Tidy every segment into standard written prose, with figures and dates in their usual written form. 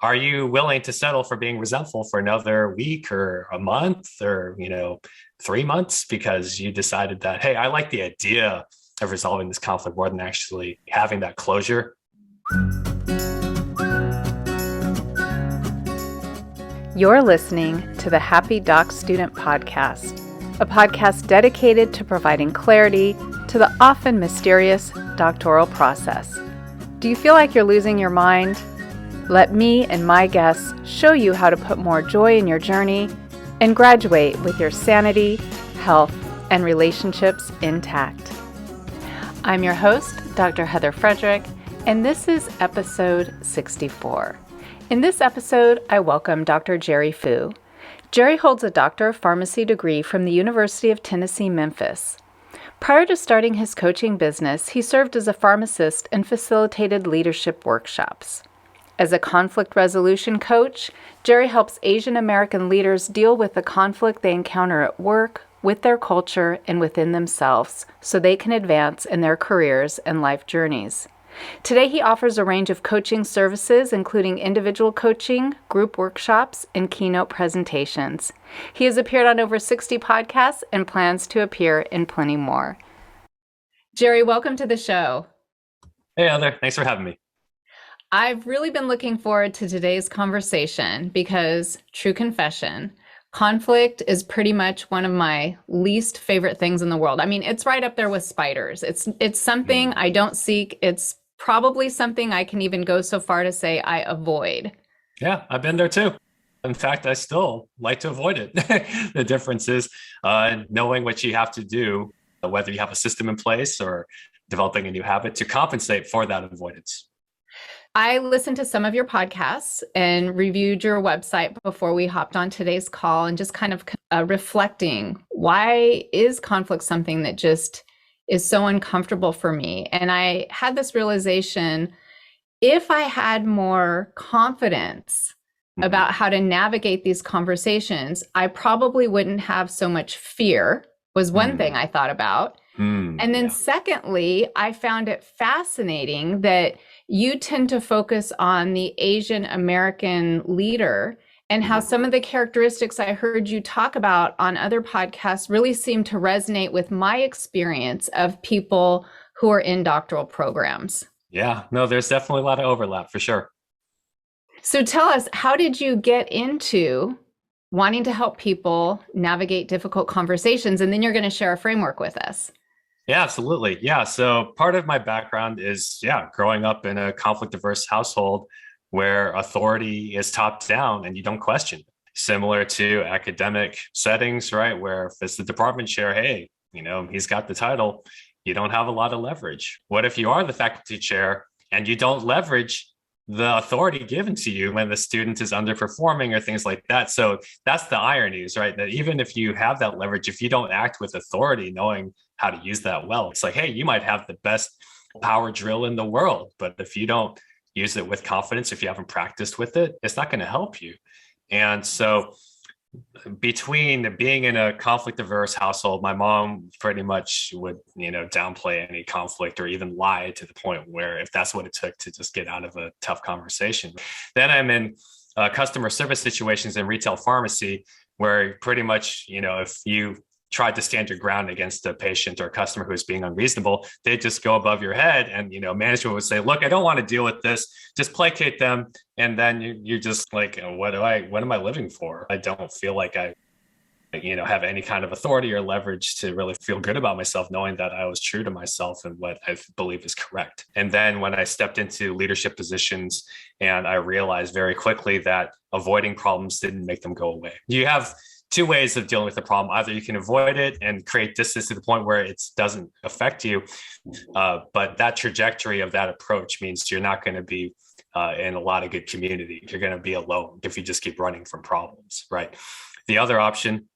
are you willing to settle for being resentful for another week or a month or, 3 months because you decided that, hey, I like the idea of resolving this conflict more than actually having that closure. You're listening to the Happy Doc Student Podcast, a podcast dedicated to providing clarity to the often mysterious doctoral process. Do you feel like you're losing your mind? Let me and my guests show you how to put more joy in your journey and graduate with your sanity, health, and relationships intact. I'm your host, Dr. Heather Frederick, and this is episode 64. In this episode, I welcome Dr. Jerry Fu. Jerry holds a Doctor of Pharmacy degree from the University of Tennessee, Memphis. Prior to starting his coaching business, he served as a pharmacist and facilitated leadership workshops. As a conflict resolution coach, Jerry helps Asian American leaders deal with the conflict they encounter at work, with their culture, and within themselves so they can advance in their careers and life journeys. Today, he offers a range of coaching services, including individual coaching, group workshops, and keynote presentations. He has appeared on over 60 podcasts and plans to appear in plenty more. Jerry, welcome to the show. Hey, Heather, thanks for having me. I've really been looking forward to today's conversation because, true confession, conflict is pretty much one of my least favorite things in the world. I mean, it's right up there with spiders. It's something I don't seek. It's probably something I can even go so far to say I avoid. Yeah, I've been there too. In fact, I still like to avoid it. The difference is knowing what you have to do, whether you have a system in place or developing a new habit to compensate for that avoidance. I listened to some of your podcasts and reviewed your website before we hopped on today's call and just kind of reflecting, why is conflict something that just is so uncomfortable for me? And I had this realization, if I had more confidence about how to navigate these conversations, I probably wouldn't have so much fear, was one thing I thought about. And then secondly, I found it fascinating that you tend to focus on the Asian American leader and how some of the characteristics I heard you talk about on other podcasts really seem to resonate with my experience of people who are in doctoral programs. Yeah, no, there's definitely a lot of overlap for sure. So tell us, how did you get into wanting to help people navigate difficult conversations? And then you're going to share a framework with us. Yeah, absolutely. Yeah. So part of my background is, growing up in a conflict averse household where authority is top down and you don't question. Similar to academic settings, right? Where if it's the department chair, hey, he's got the title, you don't have a lot of leverage. What if you are the faculty chair and you don't leverage the authority given to you when the student is underperforming or things like that? So that's the ironies, right? That even if you have that leverage, if you don't act with authority, knowing how to use that well, it's like, hey, you might have the best power drill in the world, but if you don't use it with confidence, if you haven't practiced with it, it's not going to help you. And so between being in a conflict averse household, my mom pretty much would, downplay any conflict or even lie to the point where if that's what it took to just get out of a tough conversation. Then I'm in customer service situations in retail pharmacy where pretty much, if you tried to stand your ground against a patient or a customer who's being unreasonable, they just go above your head and, management would say, look, I don't want to deal with this, just placate them. And then you're just like, what am I living for? I don't feel like I, have any kind of authority or leverage to really feel good about myself, knowing that I was true to myself and what I believe is correct. And then when I stepped into leadership positions and I realized very quickly that avoiding problems didn't make them go away. You have two ways of dealing with the problem. Either you can avoid it and create distance to the point where it doesn't affect you. But that trajectory of that approach means you're not going to be in a lot of good community. You're going to be alone if you just keep running from problems, right? The other option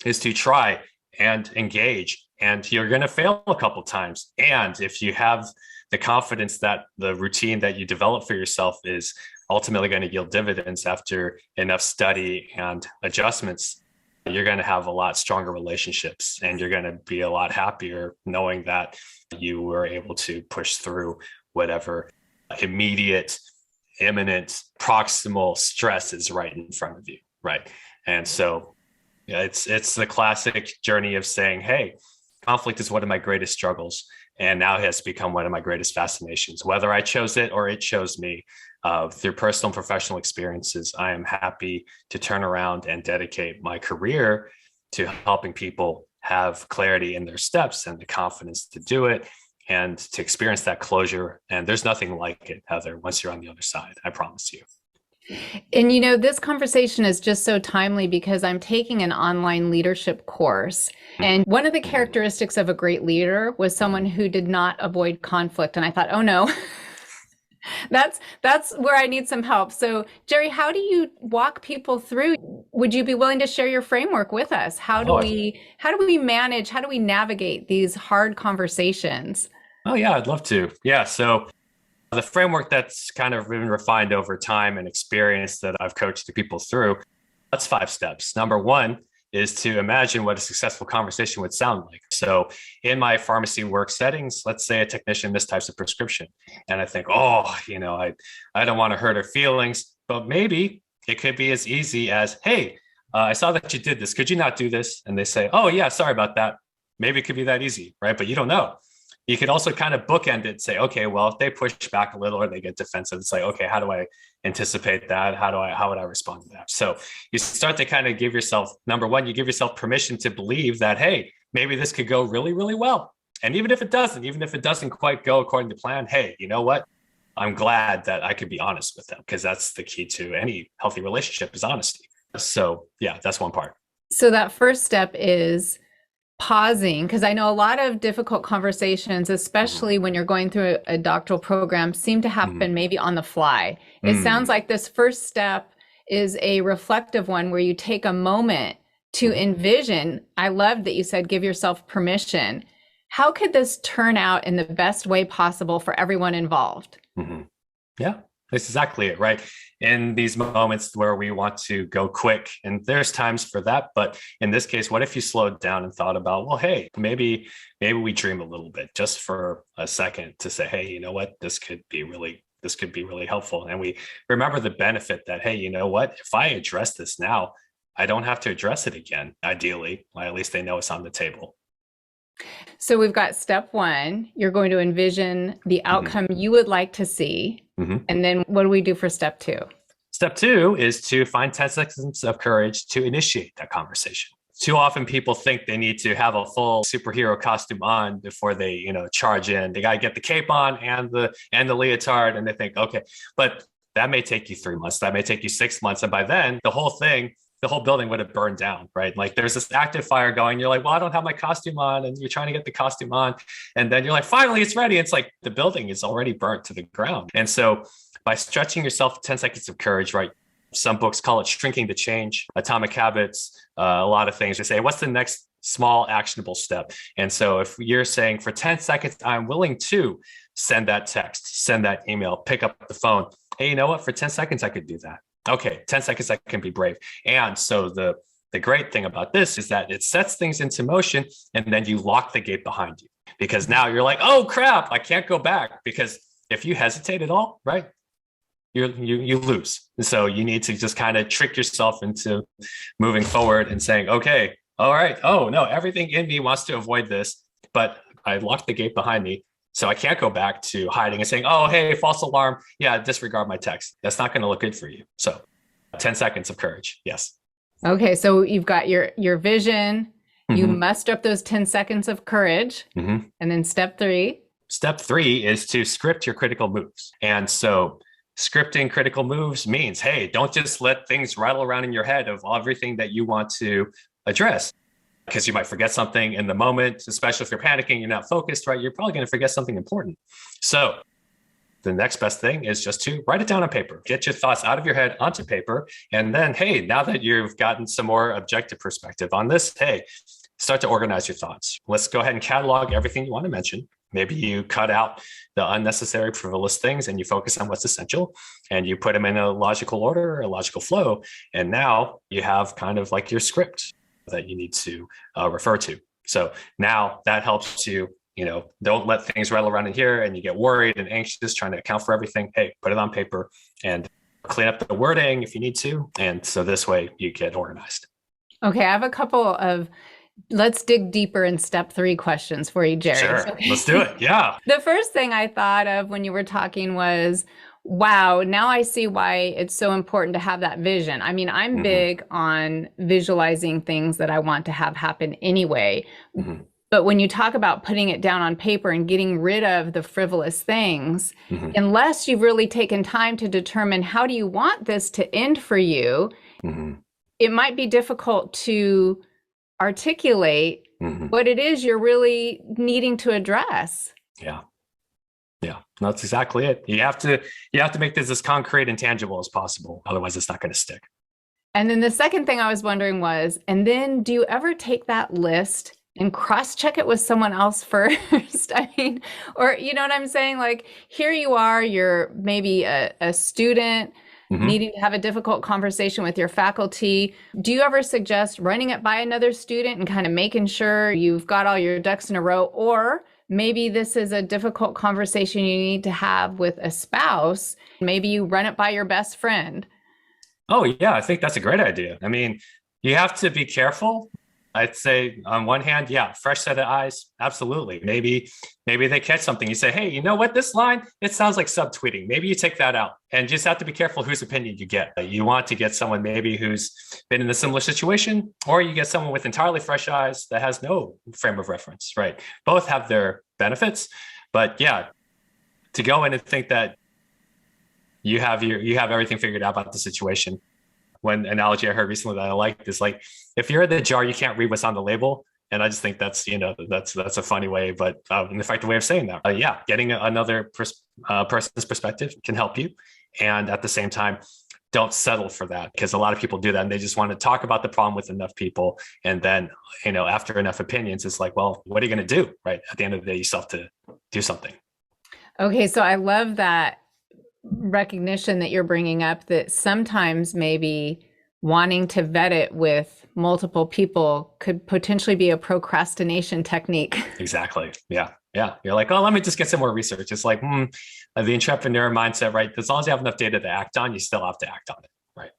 is to try and engage, and you're going to fail a couple of times. And if you have the confidence that the routine that you develop for yourself is ultimately going to yield dividends after enough study and adjustments, you're going to have a lot stronger relationships and you're going to be a lot happier knowing that you were able to push through whatever immediate imminent proximal stress is right in front of you, right? And so yeah, it's the classic journey of saying, hey, conflict is one of my greatest struggles, and now it has become one of my greatest fascinations. Whether I chose it or it chose me, through personal and professional experiences, I am happy to turn around and dedicate my career to helping people have clarity in their steps and the confidence to do it and to experience that closure. And there's nothing like it, Heather, once you're on the other side, I promise you. And this conversation is just so timely because I'm taking an online leadership course. And one of the characteristics of a great leader was someone who did not avoid conflict. And I thought, oh no, that's where I need some help. So Jerry, how do you walk people through? Would you be willing to share your framework with us? How do we manage, how do we navigate these hard conversations? Oh yeah, I'd love to. Yeah. So the framework that's kind of been refined over time and experience that I've coached the people through, that's 5 steps. Number 1 is to imagine what a successful conversation would sound like. So in my pharmacy work settings, let's say a technician mistypes a prescription. And I think, I don't want to hurt her feelings, but maybe it could be as easy as, hey, I saw that you did this. Could you not do this? And they say, oh yeah, sorry about that. Maybe it could be that easy, right? But you don't know. You could also kind of bookend it and say, okay, well, if they push back a little or they get defensive, it's like, okay, how do I anticipate that? How would I respond to that? So you start to kind of give yourself, number 1, you give yourself permission to believe that, hey, maybe this could go really, really well. And even if it doesn't quite go according to plan, hey, you know what? I'm glad that I could be honest with them, because that's the key to any healthy relationship is honesty. So yeah, that's one part. So that first step is pausing, because I know a lot of difficult conversations, especially when you're going through a doctoral program, seem to happen maybe on the fly. It sounds like this first step is a reflective one where you take a moment to envision. I love that you said give yourself permission. How could this turn out in the best way possible for everyone involved? Yeah, that's exactly it, right? In these moments where we want to go quick, and there's times for that, but in this case, what if you slowed down and thought about, well, hey, maybe we dream a little bit just for a second to say, hey, you know what, this could be really helpful. And we remember the benefit that, hey, you know what, if I address this now, I don't have to address it again. Ideally, at least they know it's on the table. So we've got step 1, you're going to envision the outcome you would like to see. And then what do we do for step 2? Step 2 is to find 10 seconds of courage to initiate that conversation. Too often people think they need to have a full superhero costume on before they, charge in. They got to get the cape on and the leotard, and they think, okay, but that may take you 3 months. That may take you 6 months. And by then the whole building would have burned down, right? Like there's this active fire going. You're like, well, I don't have my costume on. And you're trying to get the costume on. And then you're like, finally, it's ready. It's like the building is already burnt to the ground. And so by stretching yourself 10 seconds of courage, right? Some books call it shrinking the change, Atomic Habits, a lot of things. They say, what's the next small actionable step? And so if you're saying for 10 seconds, I'm willing to send that text, send that email, pick up the phone. Hey, you know what? For 10 seconds, I could do that. Okay, 10 seconds, I can be brave. And so the great thing about this is that it sets things into motion, and then you lock the gate behind you, because now you're like, oh crap, I can't go back. Because if you hesitate at all, right, you lose. And so you need to just kind of trick yourself into moving forward and saying, okay, all right, oh no, everything in me wants to avoid this, but I locked the gate behind me. So I can't go back to hiding and saying, oh, hey, false alarm. Yeah, disregard my text. That's not going to look good for you. So 10 seconds of courage. Yes. Okay. So you've got your vision. You muster up those 10 seconds of courage. And then step 3. Step 3 is to script your critical moves. And so scripting critical moves means, hey, don't just let things rattle around in your head of everything that you want to address. Because you might forget something in the moment, especially if you're panicking, you're not focused, right? You're probably going to forget something important. So the next best thing is just to write it down on paper. Get your thoughts out of your head onto paper. And then, hey, now that you've gotten some more objective perspective on this, hey, start to organize your thoughts. Let's go ahead and catalog everything you want to mention. Maybe you cut out the unnecessary, frivolous things and you focus on what's essential, and you put them in a logical order, a logical flow. And now you have kind of like your script that you need to refer to. So now that helps you don't let things rattle around in here and you get worried and anxious trying to account for everything. Hey, put it on paper and clean up the wording if you need to. And so this way you get organized. Okay, I have a couple of let's dig deeper in step 3 questions for you, Jerry. Sure, Okay. let's do it. Yeah. The first thing I thought of when you were talking was, wow, now I see why it's so important to have that vision. I mean, I'm big on visualizing things that I want to have happen anyway. But when you talk about putting it down on paper and getting rid of the frivolous things, unless you've really taken time to determine how do you want this to end for you, it might be difficult to articulate what it is you're really needing to address. Yeah. That's exactly it. You have to make this as concrete and tangible as possible. Otherwise it's not going to stick. And then the second thing I was wondering was, and then do you ever take that list and cross-check it with someone else first? I mean, or you know what I'm saying? Like, here you are, you're maybe a student needing to have a difficult conversation with your faculty. Do you ever suggest running it by another student and kind of making sure you've got all your ducks in a row? Or maybe this is a difficult conversation you need to have with a spouse. Maybe you run it by your best friend. Oh, yeah, I think that's a great idea. I mean, you have to be careful. I'd say on one hand, yeah, fresh set of eyes. Absolutely. Maybe they catch something. You say, hey, you know what? This line, it sounds like subtweeting. Maybe you take that out and just have to be careful whose opinion you get. You want to get someone maybe who's been in a similar situation, or you get someone with entirely fresh eyes that has no frame of reference, right? Both have their benefits, but yeah, to go in and think that you have everything figured out about the situation. One analogy I heard recently that I liked is like, if you're in the jar, you can't read what's on the label. And I just think that's a funny way, but an effective way of saying that. Yeah, getting another person's perspective can help you. And at the same time, don't settle for that, because a lot of people do that and they just want to talk about the problem with enough people. And then, after enough opinions, it's like, well, what are you going to do? Right. At the end of the day, you still have to do something. Okay. So I love that recognition that you're bringing up, that sometimes maybe wanting to vet it with multiple people could potentially be a procrastination technique. Exactly. Yeah. You're like, oh, let me just get some more research. It's like the entrepreneur mindset, right? As long as you have enough data to act on, you still have to act on it. Right.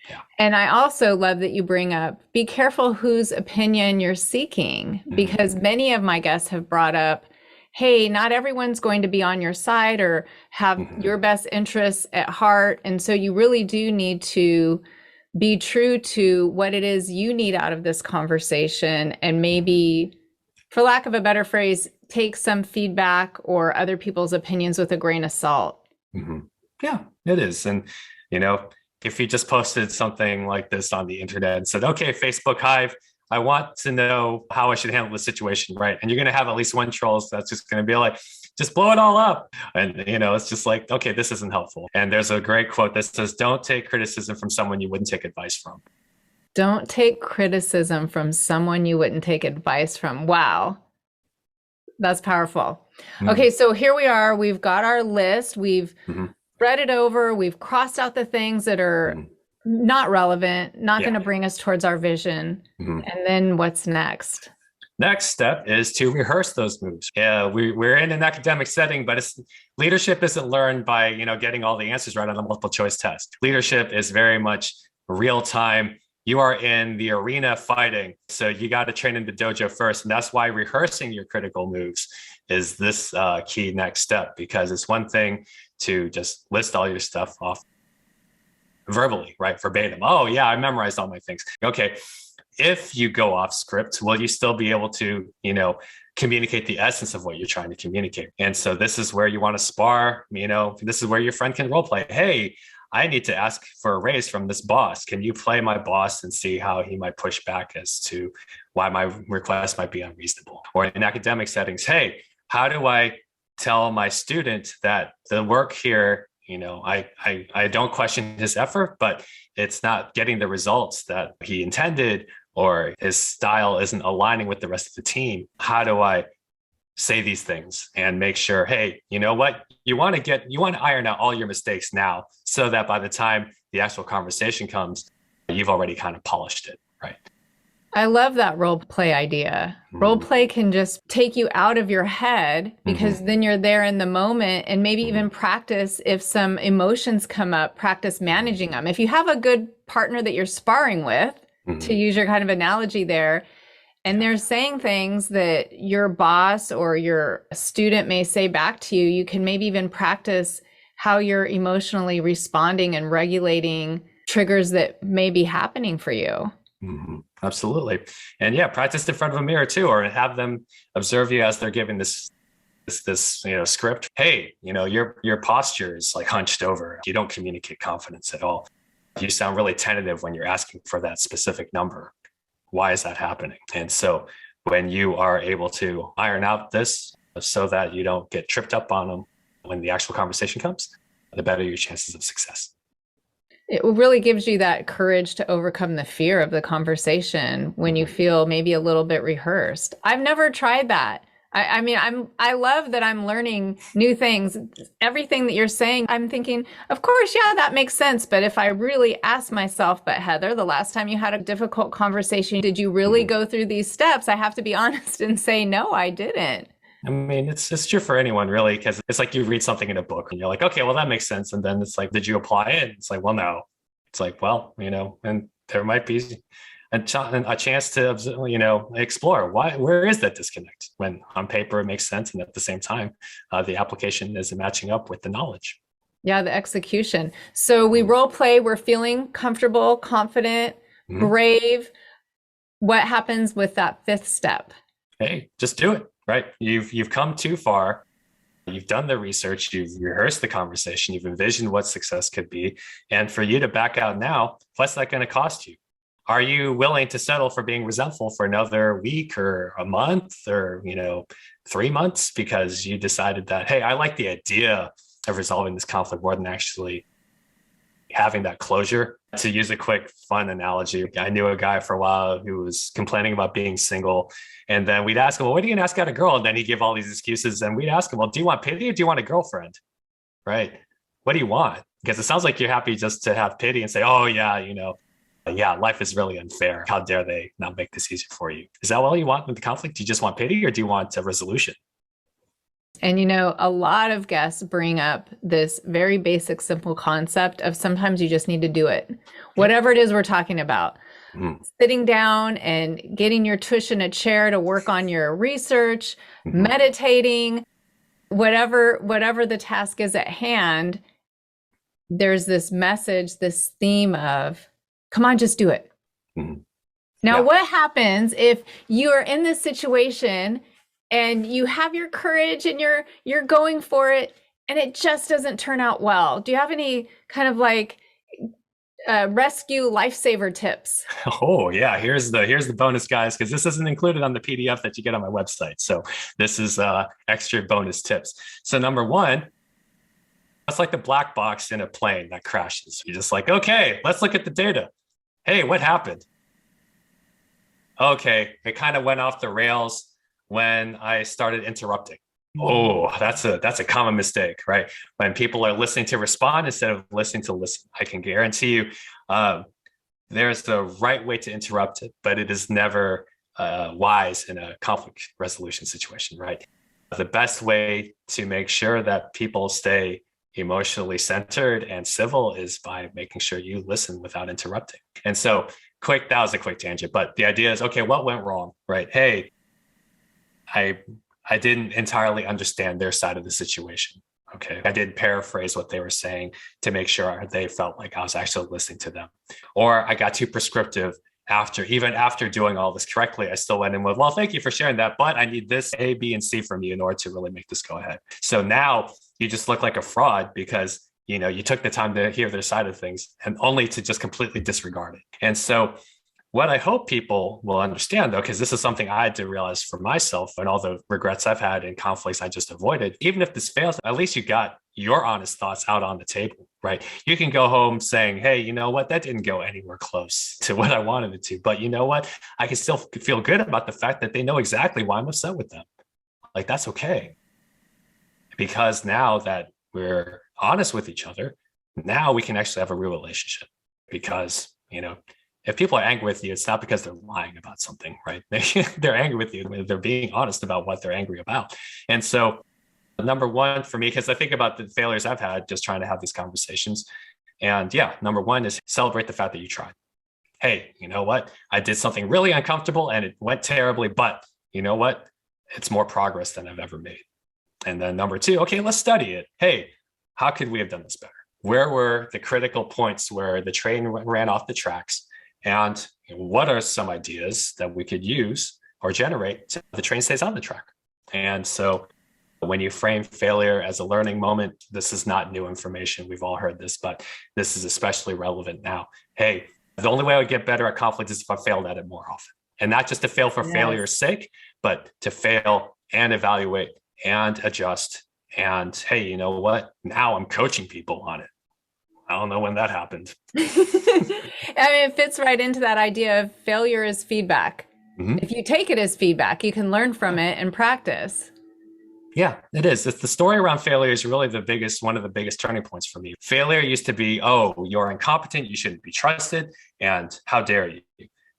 Yeah. And I also love that you bring up, be careful whose opinion you're seeking, because many of my guests have brought up, hey, not everyone's going to be on your side or have your best interests at heart. And so you really do need to be true to what it is you need out of this conversation, and maybe, for lack of a better phrase, take some feedback or other people's opinions with a grain of salt. Yeah, it is. And, if you just posted something like this on the internet and said, okay, Facebook Hive, I want to know how I should handle the situation, right? And you're going to have at least one troll that's just going to be like, just blow it all up. And, it's just like, okay, this isn't helpful. And there's a great quote that says, don't take criticism from someone you wouldn't take advice from. Don't take criticism from someone you wouldn't take advice from. Wow. That's powerful. Okay, so here we are. We've got our list. We've read it over. We've crossed out the things that are not relevant, not going to bring us towards our vision. And then what's next? Next step is to rehearse those moves. We're in an academic setting, but leadership isn't learned by getting all the answers right on a multiple choice test. Leadership is very much real time. You are in the arena fighting, so you got to train in the dojo first, and that's why rehearsing your critical moves is this key next step. Because it's one thing to just list all your stuff off verbally, right? Verbatim. Oh yeah, I memorized all my things. Okay. If you go off script, will you still be able to, communicate the essence of what you're trying to communicate? And so this is where you want to spar, this is where your friend can role play. Hey, I need to ask for a raise from this boss. Can you play my boss and see how he might push back as to why my request might be unreasonable? Or in academic settings, hey, how do I tell my student that the work here, I don't question his effort, but it's not getting the results that he intended, or his style isn't aligning with the rest of the team? How do I say these things and make sure, hey, you know what? You want to iron out all your mistakes now, so that by the time the actual conversation comes, you've already kind of polished it, right? I love that role play idea. Role Mhm. play can just take you out of your head because Mhm. then you're there in the moment, and maybe even Mhm. practice if some emotions come up, practice Mhm. managing them. If you have a good partner that you're sparring with, to Mhm. use your kind of analogy there, and Yeah. they're saying things that your boss or your student may say back to you, you can maybe even practice how you're emotionally responding and regulating triggers that may be happening for you. Absolutely. And yeah, practice in front of a mirror too, or have them observe you as they're giving this script. Hey, your posture is like hunched over. You don't communicate confidence at all. You sound really tentative when you're asking for that specific number. Why is that happening? And so when you are able to iron out this so that you don't get tripped up on them when the actual conversation comes, the better your chances of success. It really gives you that courage to overcome the fear of the conversation when you Mm-hmm. feel maybe a little bit rehearsed. I've never tried that. I mean, I love that I'm learning new things. Everything that you're saying, I'm thinking, of course, yeah, that makes sense. But if I really ask myself, but Heather, the last time you had a difficult conversation, did you really Mm-hmm. go through these steps? I have to be honest and say, no, I didn't. I mean, it's true for anyone really, because it's like you read something in a book and you're like, okay, well that makes sense, and then it's like, did you apply it? It's like, well, no. It's like, well, and there might be a chance to explore where is that disconnect when on paper it makes sense, and at the same time, the application isn't matching up with the knowledge. Yeah, the execution. So we role play, we're feeling comfortable, confident, Mm-hmm. brave. What happens with that fifth step? Hey, just do it. Right? You've come too far. You've done the research, you've rehearsed the conversation, you've envisioned what success could be. And for you to back out now, what's that going to cost you? Are you willing to settle for being resentful for another week or a month or, 3 months because you decided that, hey, I like the idea of resolving this conflict more than actually having that closure? To use a quick fun analogy, I knew a guy for a while who was complaining about being single. And then we'd ask him, well, what are you going to ask out a girl? And then he'd give all these excuses. And we'd ask him, well, do you want pity or do you want a girlfriend? Right? What do you want? Because it sounds like you're happy just to have pity and say, oh, yeah, yeah, life is really unfair. How dare they not make this easy for you? Is that all you want with the conflict? Do you just want pity or do you want a resolution? And a lot of guests bring up this very basic, simple concept of sometimes you just need to do it. Yep. Whatever it is we're talking about, Mm-hmm. sitting down and getting your tush in a chair to work on your research, Mm-hmm. meditating, whatever the task is at hand, there's this message, this theme of, come on, just do it. Mm-hmm. Now, Yeah. what happens if you are in this situation and you have your courage and you're going for it and it just doesn't turn out well? Do you have any kind of like rescue lifesaver tips? Oh yeah, here's the bonus, guys, because this isn't included on the PDF that you get on my website. So this is extra bonus tips. So number one, it's like the black box in a plane that crashes. You're just like, okay, let's look at the data. Hey, what happened? Okay, it kind of went off the rails when I started interrupting. Oh, that's a common mistake, right? When people are listening to respond instead of listening to listen. I can guarantee you, um, there's the right way to interrupt it, but it is never wise in a conflict resolution situation, right? The best way to make sure that people stay emotionally centered and civil is by making sure you listen without interrupting. And so, that was a quick tangent, but the idea is, okay, what went wrong, right? Hey, I I didn't entirely understand their side of the situation. Okay. I did paraphrase what they were saying to make sure they felt like I was actually listening to them. Or I got too prescriptive even after doing all this correctly. I still went in with, well, thank you for sharing that, but I need this A, B, and C from you in order to really make this go ahead. So now you just look like a fraud because you took the time to hear their side of things and only to just completely disregard it. And so what I hope people will understand, though, because this is something I had to realize for myself and all the regrets I've had and conflicts I just avoided, even if this fails, at least you got your honest thoughts out on the table, right? You can go home saying, hey, you know what? That didn't go anywhere close to what I wanted it to. But you know what? I can still feel good about the fact that they know exactly why I'm upset with them. Like, that's okay. Because now that we're honest with each other, now we can actually have a real relationship because, if people are angry with you, it's not because they're lying about something, right? They're angry with you. They're being honest about what they're angry about. And so number one for me, because I think about the failures I've had just trying to have these conversations. And yeah, number one is celebrate the fact that you tried. Hey, you know what? I did something really uncomfortable and it went terribly, but you know what? It's more progress than I've ever made. And then number two, okay, let's study it. Hey, how could we have done this better? Where were the critical points where the train ran off the tracks? And what are some ideas that we could use or generate so the train stays on the track? And so when you frame failure as a learning moment, this is not new information. We've all heard this, but this is especially relevant now. Hey, the only way I would get better at conflict is if I failed at it more often. And not just to fail for failure's sake, but to fail and evaluate and adjust. And hey, you know what? Now I'm coaching people on it. I don't know when that happened. I mean, it fits right into that idea of failure is feedback. Mm-hmm. If you take it as feedback, you can learn from it and practice. Yeah, it is. It's the story around failure is really one of the biggest turning points for me. Failure used to be, oh, you're incompetent, you shouldn't be trusted, and how dare you?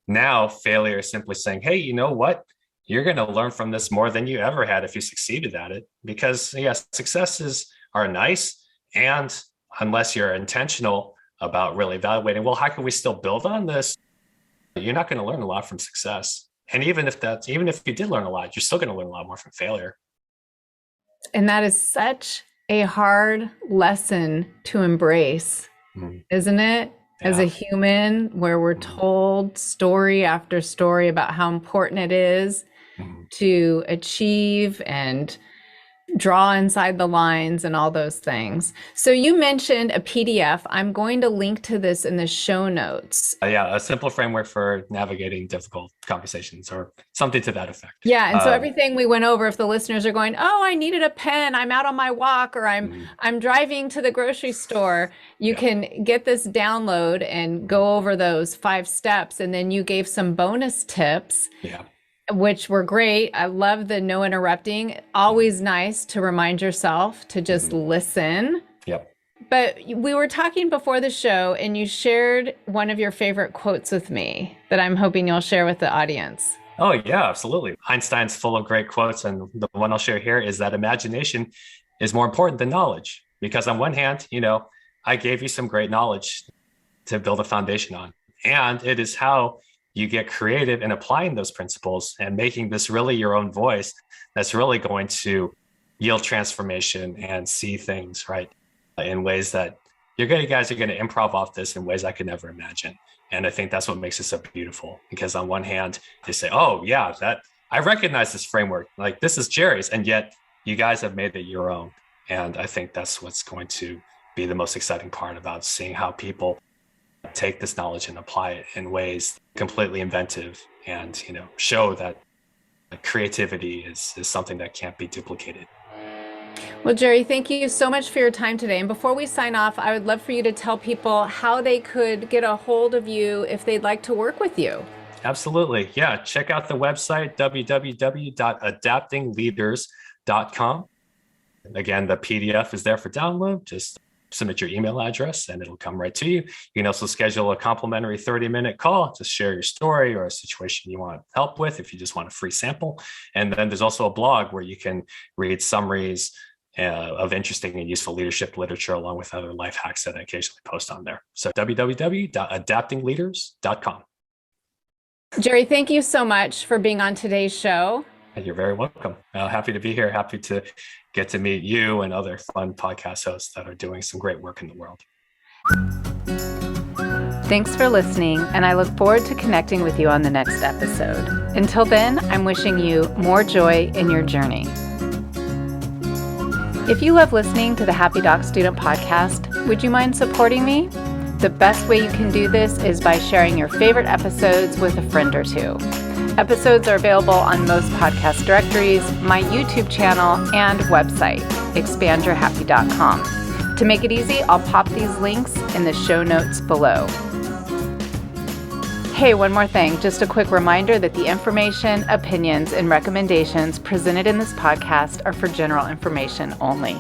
Now, failure is simply saying, hey, you know what? You're going to learn from this more than you ever had if you succeeded at it. Because yes, successes are nice. And unless you're intentional about really evaluating, well, how can we still build on this? You're not going to learn a lot from success. And even if you did learn a lot, you're still going to learn a lot more from failure. And that is such a hard lesson to embrace, isn't it? Yeah. As a human, where we're told story after story about how important it is to achieve and draw inside the lines and all those things. So you mentioned a PDF. I'm going to link to this in the show notes. Yeah, a simple framework for navigating difficult conversations or something to that effect. Yeah, and so everything we went over, if the listeners are going, oh, I needed a pen, I'm out on my walk, or I'm driving to the grocery store, you can get this download and go over those 5 steps. And then you gave some bonus tips. Yeah. Which were great. I love the no interrupting. Always nice to remind yourself to just listen. Yep. But we were talking before the show and you shared one of your favorite quotes with me that I'm hoping you'll share with the audience. Oh, yeah, absolutely. Einstein's full of great quotes. And the one I'll share here is that imagination is more important than knowledge. Because on one hand, I gave you some great knowledge to build a foundation on. And it is how you get creative in applying those principles and making this really your own voice that's really going to yield transformation and see things right in ways that you guys are going to improv off this in ways I could never imagine. And I think that's what makes it so beautiful, because on one hand they say, oh yeah, that I recognize this framework, like this is Jerry's, and yet you guys have made it your own. And I think that's what's going to be the most exciting part about seeing how people take this knowledge and apply it in ways completely inventive and show that creativity is something that can't be duplicated. Well, Jerry, thank you so much for your time today. And before we sign off, I would love for you to tell people how they could get a hold of you if they'd like to work with you. Absolutely. Yeah. Check out the website, www.adaptingleaders.com. Again, the PDF is there for download. Just submit your email address and it'll come right to you. You can also schedule a complimentary 30-minute call to share your story or a situation you want help with if you just want a free sample. And then there's also a blog where you can read summaries of interesting and useful leadership literature along with other life hacks that I occasionally post on there. So www.adaptingleaders.com. Jerry, thank you so much for being on today's show. You're very welcome. Happy to be here. Happy to get to meet you and other fun podcast hosts that are doing some great work in the world. Thanks for listening, and I look forward to connecting with you on the next episode. Until then, I'm wishing you more joy in your journey. If you love listening to the Happy Doc Student Podcast, would you mind supporting me? The best way you can do this is by sharing your favorite episodes with a friend or two. Episodes are available on most podcast directories, my YouTube channel, and website, expandyourhappy.com. To make it easy, I'll pop these links in the show notes below. Hey, one more thing. Just a quick reminder that the information, opinions, and recommendations presented in this podcast are for general information only.